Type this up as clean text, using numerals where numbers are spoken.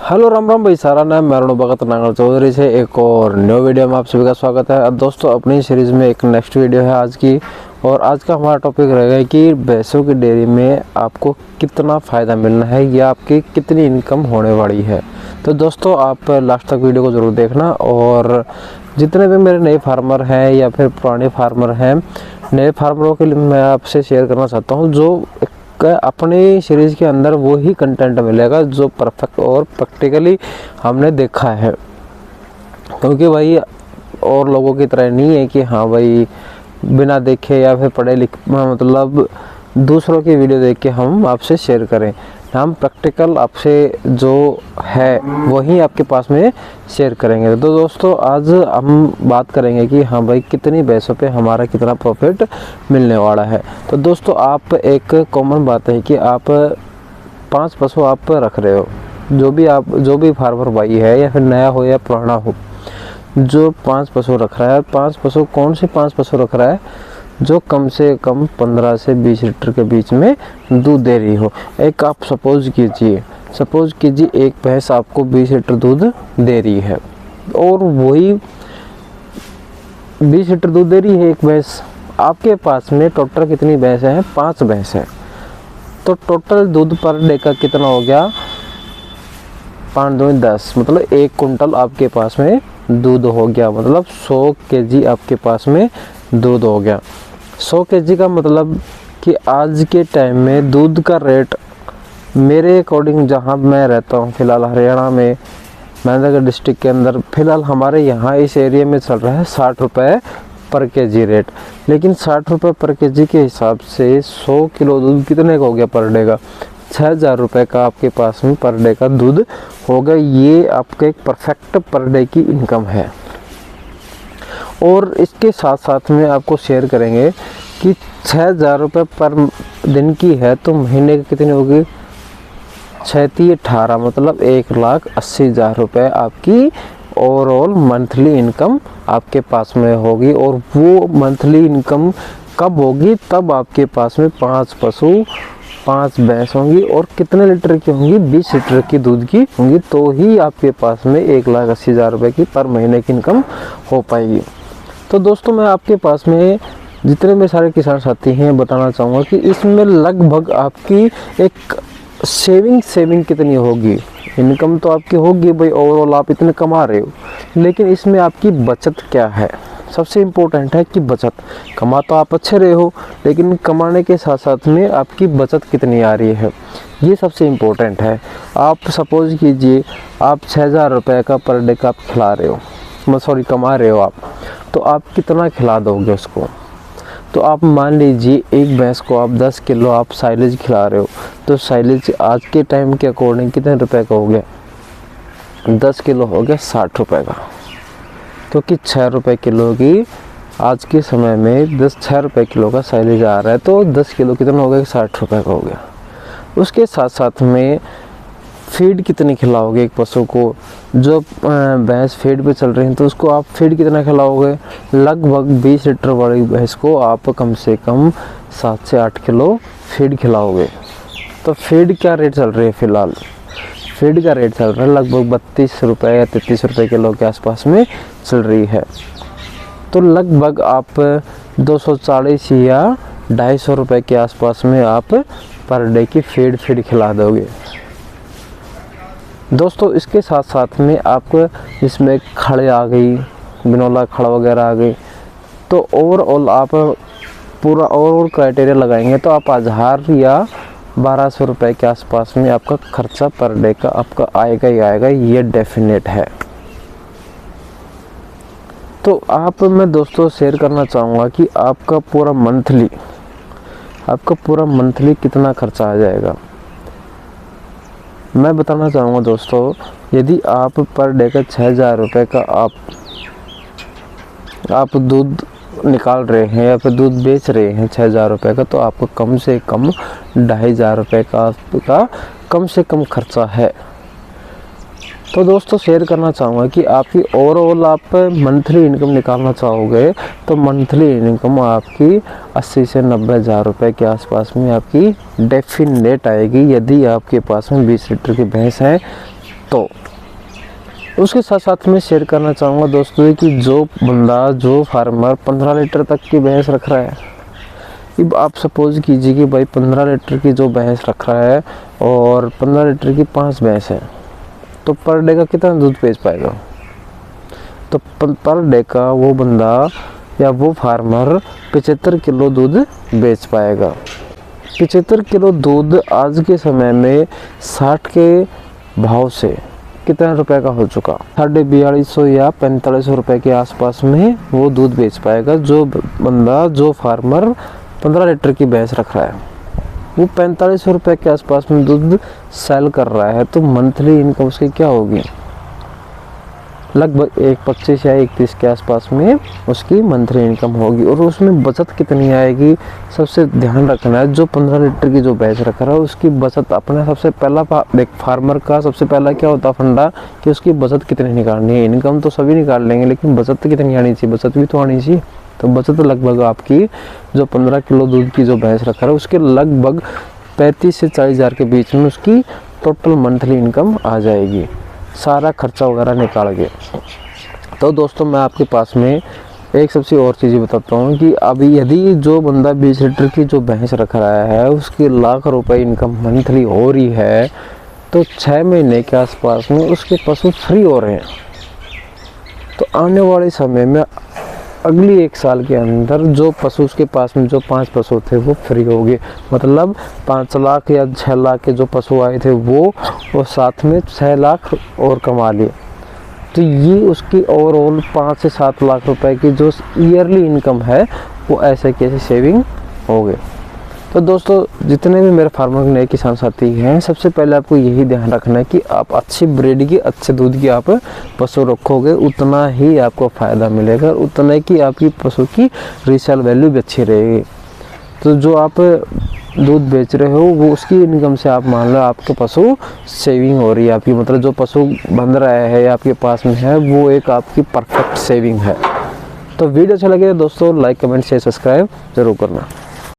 Hello Ram Ram भाई सारा नाम मेरा भगत नांगल चौधरी से एक और न्यू वीडियो में आप सभी का स्वागत है। अब दोस्तों अपनी सीरीज़ में एक नेक्स्ट वीडियो है आज की, और आज का हमारा टॉपिक रहेगा कि भैंसों की डेयरी में आपको कितना फ़ायदा मिलना है या आपकी कितनी इनकम होने वाली है। तो दोस्तों आप लास्ट तक वीडियो को ज़रूर देखना। और जितने भी मेरे नए फार्मर हैं या फिर पुराने फार्मर हैं, नए फार्मरों के लिए मैं आपसे शेयर करना चाहता हूँ जो अपनी सीरीज़ के अंदर वो ही कंटेंट मिलेगा जो परफेक्ट और प्रैक्टिकली हमने देखा है। क्योंकि भाई और लोगों की तरह नहीं है कि हाँ भाई बिना देखे या फिर पढ़े लिखे मतलब दूसरों की वीडियो देख के हम आपसे शेयर करें। हम प्रैक्टिकल आपसे जो है वही आपके पास में शेयर करेंगे। तो दोस्तों आज हम बात करेंगे कि हाँ भाई कितनी भैंसों पे हमारा कितना प्रॉफिट मिलने वाला है। तो दोस्तों आप एक कॉमन बात है कि आप 5 पशु आप रख रहे हो, जो भी फार्मर भाई है या फिर नया हो या पुराना हो, जो 5 पशु रख रहा है, 5 पशु कौन से 5 पशु रख रहा है जो कम से कम 15 से 20 लीटर के बीच में दूध दे रही हो। एक आप सपोज कीजिए एक भैंस आपको 20 लीटर दूध दे रही है, और वही 20 लीटर दूध दे रही है एक भैंस। आपके पास में टोटल कितनी भैंस हैं? 5 भैंस हैं। तो टोटल दूध पर डे का कितना हो गया? 5 दूनी 10, मतलब 1 कुंटल आपके पास में दूध हो गया। मतलब 100 केजी आपके पास में दूध हो गया। 100 केजी का मतलब कि आज के टाइम में दूध का रेट मेरे अकॉर्डिंग जहाँ मैं रहता हूँ फ़िलहाल हरियाणा में महेंद्रगढ़ डिस्ट्रिक्ट के अंदर, फ़िलहाल हमारे यहाँ इस एरिया में चल रहा है 60 रुपये पर केजी रेट। लेकिन 60 रुपये पर केजी के हिसाब से 100 किलो दूध कितने का हो गया पर डे का? 6000 रुपये का आपके पास में पर डे का दूध होगा। ये आपका एक परफेक्ट पर डे की इनकम है। और इसके साथ साथ में आपको शेयर करेंगे कि 6000 रुपये पर दिन की है तो महीने की कितनी होगी? 6×18 मतलब 1,80,000 रुपये आपकी ओवरऑल मंथली इनकम आपके पास में होगी। और वो मंथली इनकम कब होगी? तब आपके पास में 5 पशु 5 भैंस होंगी और कितने लीटर की होंगी? 20 लीटर की दूध की होंगी। तो ही आपके पास में 1,80,000 रुपये की पर महीने की इनकम हो पाएगी। तो दोस्तों मैं आपके पास में जितने भी सारे किसान साथी हैं बताना चाहूँगा कि इसमें लगभग आपकी एक सेविंग कितनी होगी। इनकम तो आपकी होगी भाई, ओवरऑल आप इतने कमा रहे हो, लेकिन इसमें आपकी बचत क्या है? सबसे इम्पोर्टेंट है कि बचत। कमा तो आप अच्छे रहे हो, लेकिन कमाने के साथ साथ में आपकी बचत कितनी आ रही है, ये सबसे इम्पोर्टेंट है। आप सपोज कीजिए आप 6000 रुपये का पर डे का आप खिला रहे हो, कमा रहे हो आप, तो आप कितना खिला दोगे उसको? तो आप मान लीजिए एक भैंस को आप 10 किलो आप साइलेज खिला रहे हो, तो साइलेज आज के टाइम के अकॉर्डिंग कितने रुपए का हो गया? 10 किलो हो गया 60 रुपये का। क्योंकि 6 रुपये किलो की आज के समय में 6 रुपये किलो का साइलेज आ रहा है, तो 10 किलो कितना हो गया? 60 रुपये का हो गया। उसके साथ साथ में फीड कितनी खिलाओगे एक पशु को? जो भैंस फीड पे चल रही हैं तो उसको आप फीड कितना खिलाओगे? लगभग 20 लीटर वाली भैंस को आप कम से कम 7 से 8 किलो फीड खिलाओगे। तो फीड क्या रेट चल रही है फ़िलहाल? फीड का रेट चल रहा है लगभग 32 रुपये या 33 रुपये किलो के आसपास में चल रही है। तो लगभग आप 240 या 250 रुपये के आसपास में आप पर डे की फीड खिला दोगे। दोस्तों इसके साथ साथ में आपको इसमें खड़े आ गई, बिनौला खड़ वगैरह आ गई, तो ओवरऑल आप पूरा ओवरऑल क्राइटेरिया लगाएंगे तो आप 1000 या 1200 रुपये के आसपास में आपका खर्चा पर डे का आपका आएगा ही आएगा, ये डेफिनेट है। तो मैं दोस्तों शेयर करना चाहूँगा कि आपका पूरा मंथली कितना खर्चा आ जाएगा। मैं बताना चाहूँगा दोस्तों, यदि आप पर डे का 6000 रुपये का आप दूध निकाल रहे हैं या फिर दूध बेच रहे हैं 6000 रुपये का, तो आपको कम से कम 2500 रुपये का कम से कम खर्चा है। तो दोस्तों शेयर करना चाहूँगा कि आपकी ओवरऑल आप मंथली इनकम निकालना चाहोगे तो मंथली इनकम आपकी 80 से 90 हज़ार रुपये के आसपास में आपकी डेफिनेट आएगी, यदि आपके पास में 20 लीटर की भैंस है तो उसके साथ साथ मैं शेयर करना चाहूँगा दोस्तों कि जो बंदा, जो फार्मर 15 लीटर तक की भैंस रख रहा है, अब आप सपोज कीजिए कि भाई 15 लीटर की जो भैंस रख रहा है और 15 लीटर की 5 भैंस है, तो पर डे का कितना दूध बेच पाएगा? तो पर डे का वो बंदा या वो फार्मर 75 किलो दूध बेच पाएगा। 75 किलो दूध आज के समय में 60 के भाव से कितने रुपए का हो चुका? 4250 या 4500 रुपए के आसपास में वो दूध बेच पाएगा। जो बंदा, जो फार्मर 15 लीटर की भैंस रख रहा है, वो 4500 रुपए के आसपास में दूध सेल कर रहा है, तो मंथली इनकम उसकी क्या होगी? लगभग 125 या 31 के आसपास में उसकी मंथली इनकम होगी। और उसमें बचत कितनी आएगी? सबसे ध्यान रखना है, जो 15 लीटर की जो भैंस रख रहा है उसकी बचत अपना सबसे पहला देख, फार्मर का सबसे पहला क्या होता है फंडा, कि उसकी बचत कितनी निकालनी है। इनकम तो सभी निकाल लेंगे, लेकिन बचत कितनी आनी चाहिए? बचत भी तो आनी चाहिए। तो बचत लगभग आपकी जो 15 किलो दूध की जो भैंस रख रहा है उसके लगभग 35 से 40 हज़ार के बीच में उसकी टोटल मंथली इनकम आ जाएगी, सारा खर्चा वगैरह निकाल के। तो दोस्तों मैं आपके पास में एक सबसे और चीज़ बताता हूँ कि अभी यदि जो बंदा 20 लीटर की जो भैंस रख रहा है उसकी लाख रुपए इनकम मंथली हो रही है, तो 6 महीने के आसपास में उसके पशु फ्री हो रहे हैं। तो आने वाले समय में अगली 1 साल के अंदर जो पशु उसके पास में, जो 5 पशु थे वो फ्री हो गए, मतलब 5 लाख या 6 लाख के जो पशु आए थे वो, और साथ में 6 लाख और कमा लिए। तो ये उसकी ओवरऑल 5 से 7 लाख रुपए की जो ईयरली इनकम है वो ऐसे कैसे सेविंग हो गए। तो दोस्तों जितने भी मेरे फार्मर नए किसान साथी हैं, सबसे पहले आपको यही ध्यान रखना है कि आप अच्छी ब्रीड की, अच्छे दूध की आप पशु रखोगे, उतना ही आपको फ़ायदा मिलेगा, उतना ही कि आपकी पशु की रीसेल वैल्यू भी अच्छी रहेगी। तो जो आप दूध बेच रहे हो वो उसकी इनकम से आप मान लो आपके पशु सेविंग हो रही है आपकी, मतलब जो पशु बंध रहा है या आपके पास में है वो एक आपकी परफेक्ट सेविंग है। तो वीडियो अच्छा लगे दोस्तों लाइक, कमेंट, शेयर, सब्सक्राइब जरूर करना।